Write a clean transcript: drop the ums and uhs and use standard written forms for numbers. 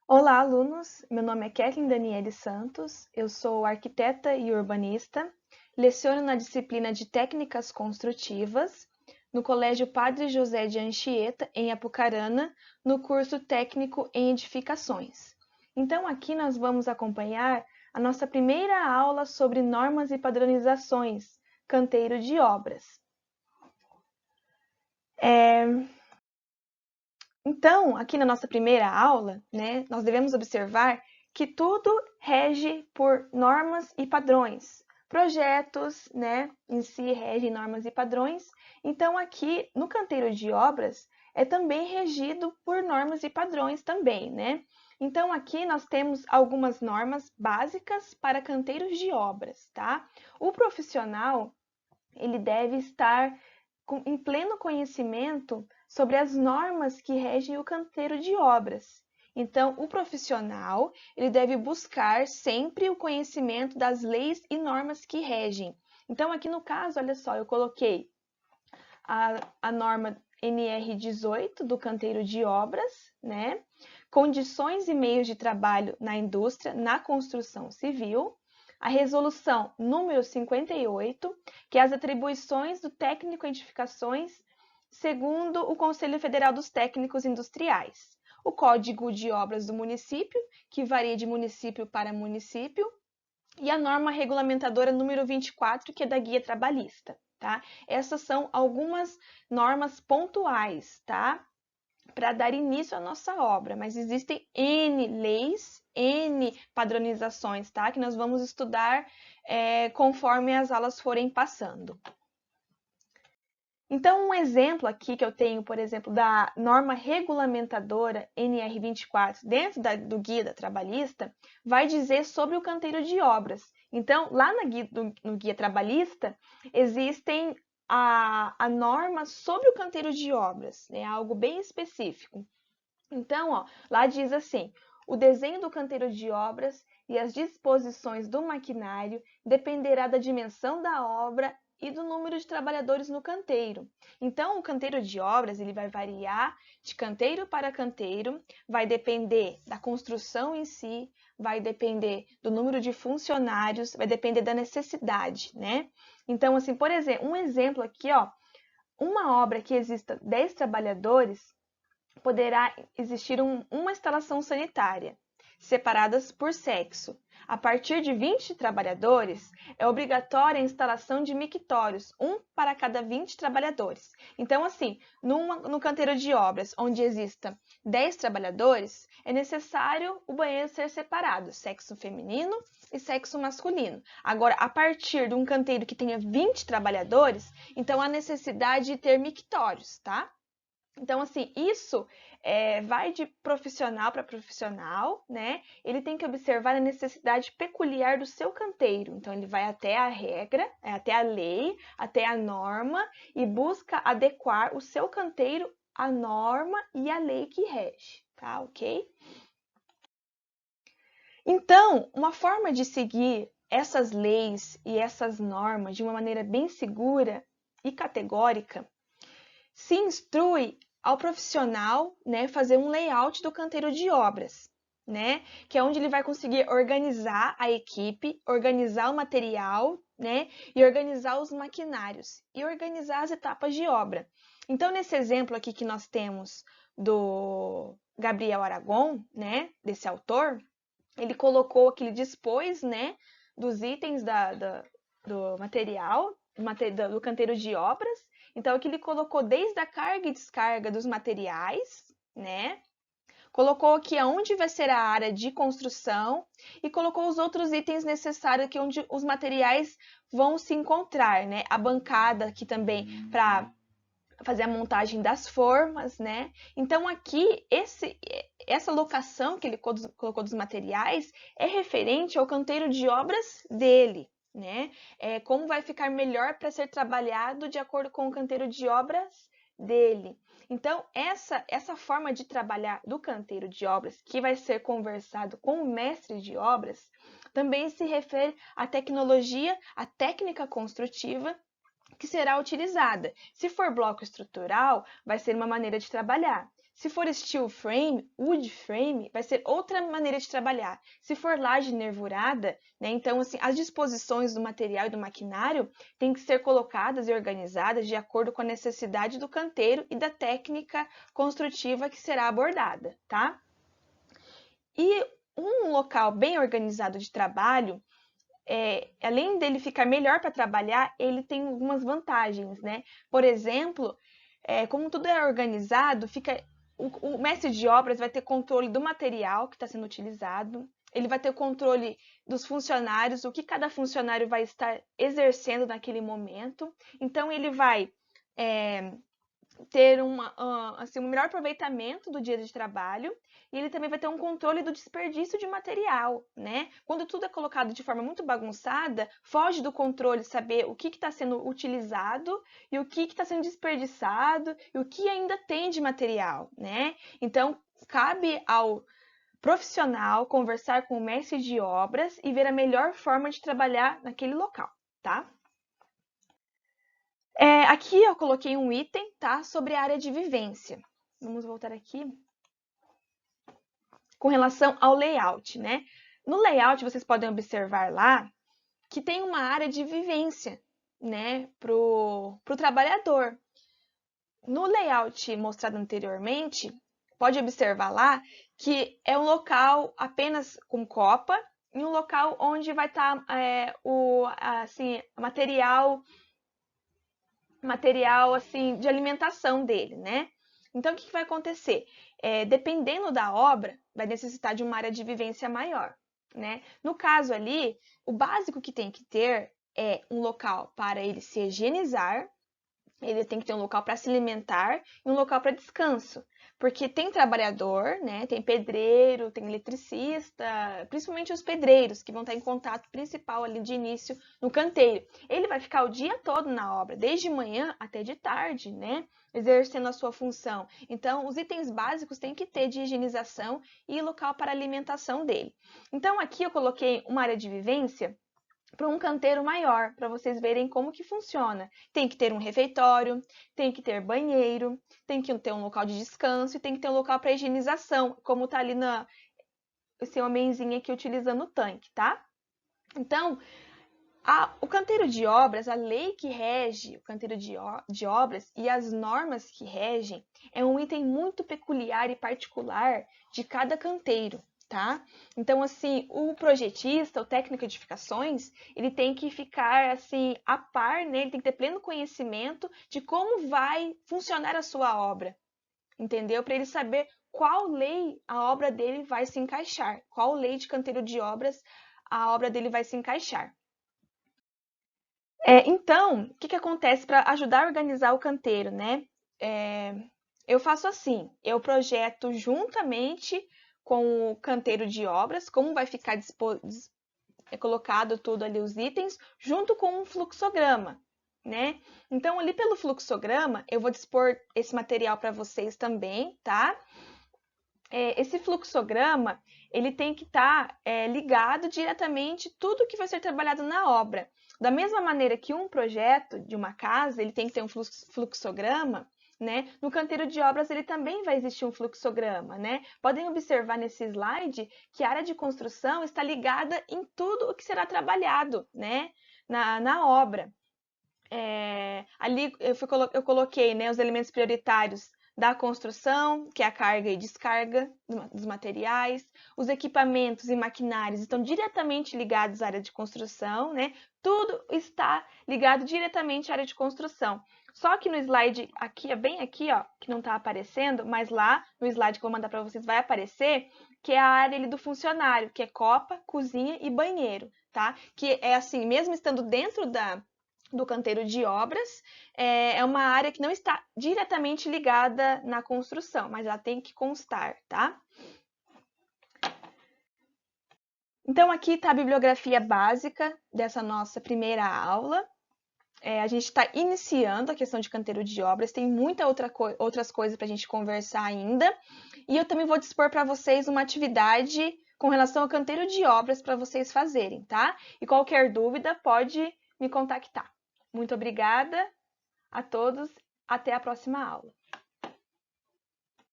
Olá, alunos! Meu nome é Kathleen Daniele Santos, eu sou arquiteta e urbanista, leciono na disciplina de Técnicas Construtivas, no Colégio Padre José de Anchieta, em Apucarana, no curso Técnico em Edificações. Então, aqui nós vamos acompanhar a nossa primeira aula sobre normas e padronizações, canteiro de obras. Então, aqui na nossa primeira aula, né, nós devemos observar que tudo rege por normas e padrões. Projetos, né, em si regem normas e padrões. Então, aqui no canteiro de obras é também regido por normas e padrões também, né? Então, aqui nós temos algumas normas básicas para canteiros de obras, tá? O profissional, ele deve estar em pleno conhecimento sobre as normas que regem o canteiro de obras. Então, o profissional, ele deve buscar sempre o conhecimento das leis e normas que regem. Então, aqui no caso, olha só, eu coloquei a norma NR18 do canteiro de obras, né? Condições e meios de trabalho na indústria, na construção civil, a resolução número 58, que é as atribuições do técnico em edificações segundo o Conselho Federal dos Técnicos Industriais, o Código de Obras do município, que varia de município para município, e a norma regulamentadora número 24, que é da Guia Trabalhista, tá? Essas são algumas normas pontuais, tá? Para dar início à nossa obra, mas existem N leis, N padronizações, tá? Que nós vamos estudar conforme as aulas forem passando. Então, um exemplo aqui que eu tenho, por exemplo, da norma regulamentadora NR24 dentro do Guia da Trabalhista, vai dizer sobre o canteiro de obras. Então, lá no Guia Trabalhista, existem a norma sobre o canteiro de obras, né? Algo bem específico. Então, ó, lá diz assim: o desenho do canteiro de obras e as disposições do maquinário dependerá da dimensão da obra e do número de trabalhadores no canteiro. Então, o canteiro de obras ele vai variar de canteiro para canteiro, vai depender da construção em si, vai depender do número de funcionários, vai depender da necessidade, né? Então, assim, por exemplo, um exemplo aqui, ó, uma obra que exista 10 trabalhadores, poderá existir uma instalação sanitária, separadas por sexo. A partir de 20 trabalhadores, é obrigatória a instalação de mictórios, um para cada 20 trabalhadores. Então, assim, no canteiro de obras, onde exista 10 trabalhadores, é necessário o banheiro ser separado, sexo feminino e sexo masculino. Agora, a partir de um canteiro que tenha 20 trabalhadores, então há necessidade de ter mictórios, tá? Então, assim, isso vai de profissional para profissional, né? Ele tem que observar a necessidade peculiar do seu canteiro. Então, ele vai até a regra, até a lei, até a norma e busca adequar o seu canteiro à norma e à lei que rege, tá? Ok? Então, uma forma de seguir essas leis e essas normas de uma maneira bem segura e categórica se instrui ao profissional, né, fazer um layout do canteiro de obras, né, que é onde ele vai conseguir organizar a equipe, organizar o material, né, e organizar os maquinários e organizar as etapas de obra. Então, nesse exemplo aqui que nós temos do Gabriel Aragon, né, desse autor, ele colocou que ele dispôs, né, dos itens do material, do canteiro de obras. Então, aqui ele colocou desde a carga e descarga dos materiais, né? Colocou aqui aonde vai ser a área de construção e colocou os outros itens necessários aqui onde os materiais vão se encontrar, né? A bancada aqui também para fazer a montagem das formas, né? Então aqui essa locação que ele colocou dos materiais é referente ao canteiro de obras dele, né? Como vai ficar melhor para ser trabalhado de acordo com o canteiro de obras dele. Então essa forma de trabalhar do canteiro de obras que vai ser conversado com o mestre de obras também se refere à tecnologia, à técnica construtiva que será utilizada. Se for bloco estrutural, vai ser uma maneira de trabalhar. Se for steel frame, wood frame, vai ser outra maneira de trabalhar. Se for laje nervurada, né, então assim, as disposições do material e do maquinário têm que ser colocadas e organizadas de acordo com a necessidade do canteiro e da técnica construtiva que será abordada, tá? E um local bem organizado de trabalho, além dele ficar melhor para trabalhar, ele tem algumas vantagens, né? Por exemplo, como tudo é organizado, o mestre de obras vai ter controle do material que está sendo utilizado, ele vai ter controle dos funcionários, o que cada funcionário vai estar exercendo naquele momento. Então, ele vai ter assim, um melhor aproveitamento do dia de trabalho e ele também vai ter um controle do desperdício de material, né? Quando tudo é colocado de forma muito bagunçada, foge do controle saber o que está sendo utilizado e o que está sendo desperdiçado e o que ainda tem de material, né? Então, cabe ao profissional conversar com o mestre de obras e ver a melhor forma de trabalhar naquele local, tá? Aqui eu coloquei um item, tá? Sobre a área de vivência. Vamos voltar aqui. Com relação ao layout, né? No layout, vocês podem observar lá que tem uma área de vivência, né? Pro trabalhador. No layout mostrado anteriormente, pode observar lá que é um local apenas com copa e um local onde vai estar assim, material assim de alimentação dele, né? Então, o que vai acontecer? Dependendo da obra, vai necessitar de uma área de vivência maior, né? No caso ali, o básico que tem que ter é um local para ele se higienizar, ele tem que ter um local para se alimentar e um local para descanso. Porque tem trabalhador, né? Tem pedreiro, tem eletricista, principalmente os pedreiros, que vão estar em contato principal ali de início no canteiro. Ele vai ficar o dia todo na obra, desde manhã até de tarde, né? Exercendo a sua função. Então, os itens básicos têm que ter de higienização e local para alimentação dele. Então, aqui eu coloquei uma área de vivência para um canteiro maior, para vocês verem como que funciona. Tem que ter um refeitório, tem que ter banheiro, tem que ter um local de descanso e tem que ter um local para higienização, como está ali esse homenzinho aqui utilizando o tanque, tá? Então, o canteiro de obras, a lei que rege o canteiro de obras e as normas que regem é um item muito peculiar e particular de cada canteiro. Tá? Então, assim, o projetista, o técnico de edificações, ele tem que ficar, assim, a par, né? Ele tem que ter pleno conhecimento de como vai funcionar a sua obra, entendeu? Para ele saber qual lei a obra dele vai se encaixar, qual lei de canteiro de obras a obra dele vai se encaixar. Então, o que acontece para ajudar a organizar o canteiro, né? Eu faço assim, eu projeto juntamente com o canteiro de obras, como vai ficar colocado tudo ali os itens, junto com um fluxograma, né? Então, ali pelo fluxograma, eu vou dispor esse material para vocês também, tá? Esse fluxograma, ele tem que estar ligado diretamente tudo que vai ser trabalhado na obra. Da mesma maneira que um projeto de uma casa, ele tem que ter um fluxograma, né? No canteiro de obras ele também vai existir um fluxograma, né? Podem observar nesse slide que a área de construção está ligada em tudo o que será trabalhado, né? Na obra. Ali eu coloquei, né, os elementos prioritários da construção, que é a carga e descarga dos materiais, os equipamentos e maquinários estão diretamente ligados à área de construção, né? Tudo está ligado diretamente à área de construção. Só que no slide aqui, bem aqui, ó, que não está aparecendo, mas lá no slide que eu vou mandar para vocês vai aparecer, que é a área ali do funcionário, que é copa, cozinha e banheiro, tá? Que é assim, mesmo estando dentro do canteiro de obras, é uma área que não está diretamente ligada na construção, mas ela tem que constar, tá? Então, aqui está a bibliografia básica dessa nossa primeira aula. A gente está iniciando a questão de canteiro de obras, tem outras coisas para a gente conversar ainda. E eu também vou dispor para vocês uma atividade com relação ao canteiro de obras para vocês fazerem, tá? E qualquer dúvida pode me contactar. Muito obrigada a todos, até a próxima aula.